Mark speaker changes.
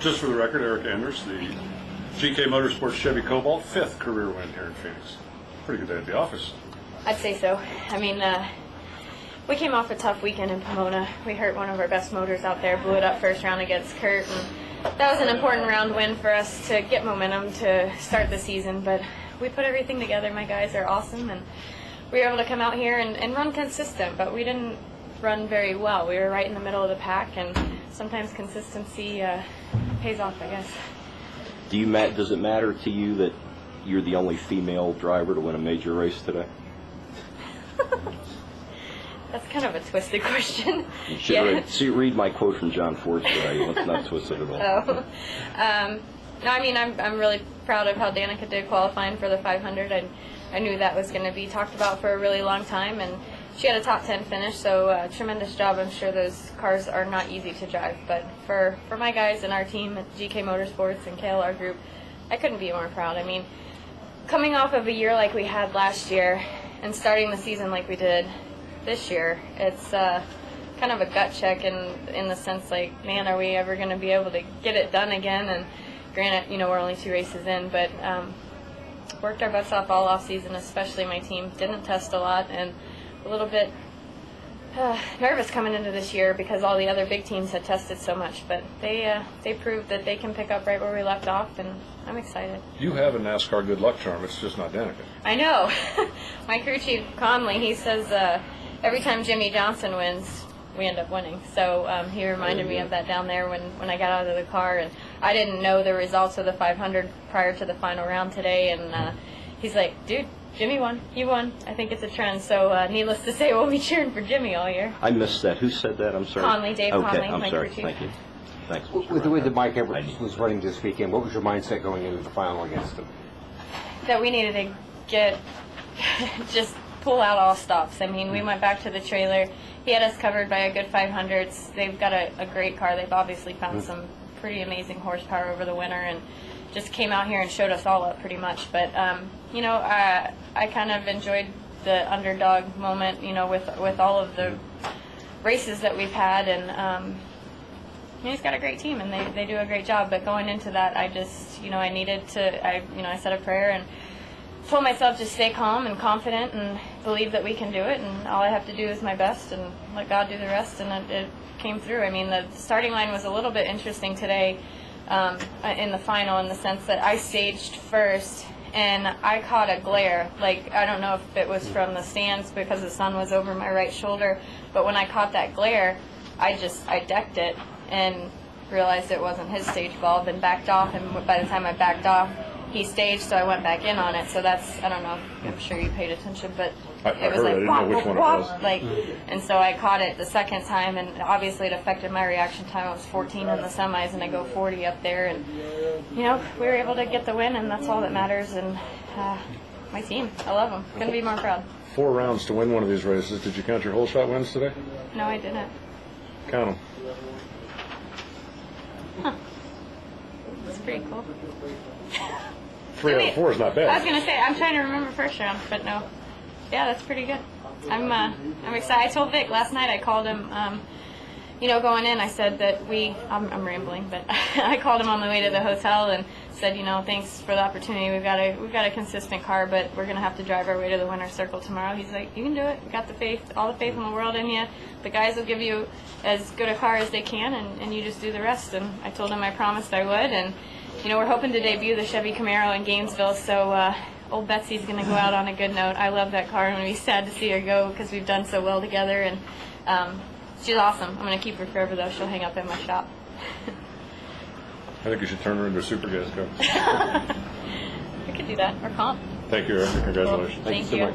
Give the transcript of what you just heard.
Speaker 1: Just for the record, Eric Anders, the GK Motorsports Chevy Cobalt, 5th career win here in Phoenix. Pretty good day at the office.
Speaker 2: I'd say so. I mean, we came off a tough weekend in Pomona. We hurt one of our best motors out there, blew it up first round against Kurt, and that was an important round win for us to get momentum to start the season. But we put everything together. My guys are awesome, and we were able to come out here and run consistent, but we didn't run very well. We were right in the middle of the pack, and sometimes consistency pays off, I guess.
Speaker 3: Does it matter to you that you're the only female driver to win a major race today?
Speaker 2: That's kind of a twisted question.
Speaker 3: You should read my quote from John Ford today. It's not twisted at all.
Speaker 2: Oh. No, I mean, I'm really proud of how Danica did qualifying for the 500. I knew that was going to be talked about for a really long time, and she had a top 10 finish, so tremendous job. I'm sure those cars are not easy to drive, but for my guys and our team at GK Motorsports and KLR Group, I couldn't be more proud. I mean, coming off of a year like we had last year and starting the season like we did this year, it's kind of a gut check in the sense like, man, are we ever going to be able to get it done again? And granted, you know, we're only 2 races in, but worked our butts off all off season, especially my team. Didn't test a lot, and a little bit nervous coming into this year because all the other big teams had tested so much, but they proved that they can pick up right where we left off, and I'm excited.
Speaker 1: You have a NASCAR good luck charm. It's just not Danica.
Speaker 2: I know. My crew chief, Conley, he says every time Jimmy Johnson wins, we end up winning. So he reminded me of that down there when I got out of the car, and I didn't know the results of the 500 prior to the final round today, and he's like, dude, Jimmy won. You won. I think it's a trend. So needless to say, we'll be cheering for Jimmy all year.
Speaker 3: I missed that. Who said that? I'm sorry.
Speaker 2: Conley, Dave
Speaker 3: okay,
Speaker 2: Conley.
Speaker 3: I'm sorry.
Speaker 2: Crew chief.
Speaker 3: Thank you. Thanks.
Speaker 4: With the way that Mike Everett was running this weekend, what was your mindset going into the final against him?
Speaker 2: That we needed to get just pull out all stops. I mean, we went back to the trailer. He had us covered by a good 500s. They've got a great car. They've obviously found some pretty amazing horsepower over the winter, and just came out here and showed us all up pretty much. But you know, I kind of enjoyed the underdog moment, you know, with all of the races that we've had, and he's got a great team, and they do a great job. But going into that, I just, you know, I needed to, I said a prayer and told myself to stay calm and confident and believe that we can do it, and all I have to do is my best and let God do the rest, and it came through. I mean, the starting line was a little bit interesting today in the final, in the sense that I staged first, and I caught a glare. Like, I don't know if it was from the stands because the sun was over my right shoulder, but when I caught that glare, I decked it and realized it wasn't his stage bulb and backed off, and by the time I backed off, he staged, so I went back in on it. So that's, I don't know, I'm sure you paid attention, but it was like,
Speaker 1: I didn't know which one it was.
Speaker 2: Like, and so I caught it the second time, and obviously it affected my reaction time. I was 14 in the semis, and I go 40 up there, and you know, we were able to get the win, and that's all that matters. And my team, I love them. Couldn't be more proud.
Speaker 1: 4 rounds to win one of these races. Did you count your whole shot wins today?
Speaker 2: No, I didn't.
Speaker 1: Count them.
Speaker 2: Huh. That's pretty cool.
Speaker 1: 3 out of 4 is not bad.
Speaker 2: I was gonna say, I'm trying to remember first round, but no. Yeah, that's pretty good. I'm excited. I told Vic last night. I called him. You know, going in, I said that I'm rambling, but I called him on the way to the hotel and said, you know, thanks for the opportunity. We've got a consistent car, but we're gonna have to drive our way to the winner's circle tomorrow. He's like, you can do it. We got the faith, all the faith in the world in you. The guys will give you as good a car as they can, and you just do the rest. And I told him I promised I would, and you know, we're hoping to debut the Chevy Camaro in Gainesville, so old Betsy's going to go out on a good note. I love that car, and I'm going to be sad to see her go because we've done so well together, and she's awesome. I'm going to keep her forever, though. She'll hang up in my shop.
Speaker 1: I think you should turn her into a super gas car.
Speaker 2: We could do that, or comp.
Speaker 1: Thank you, Eric. Congratulations.
Speaker 2: Thank you.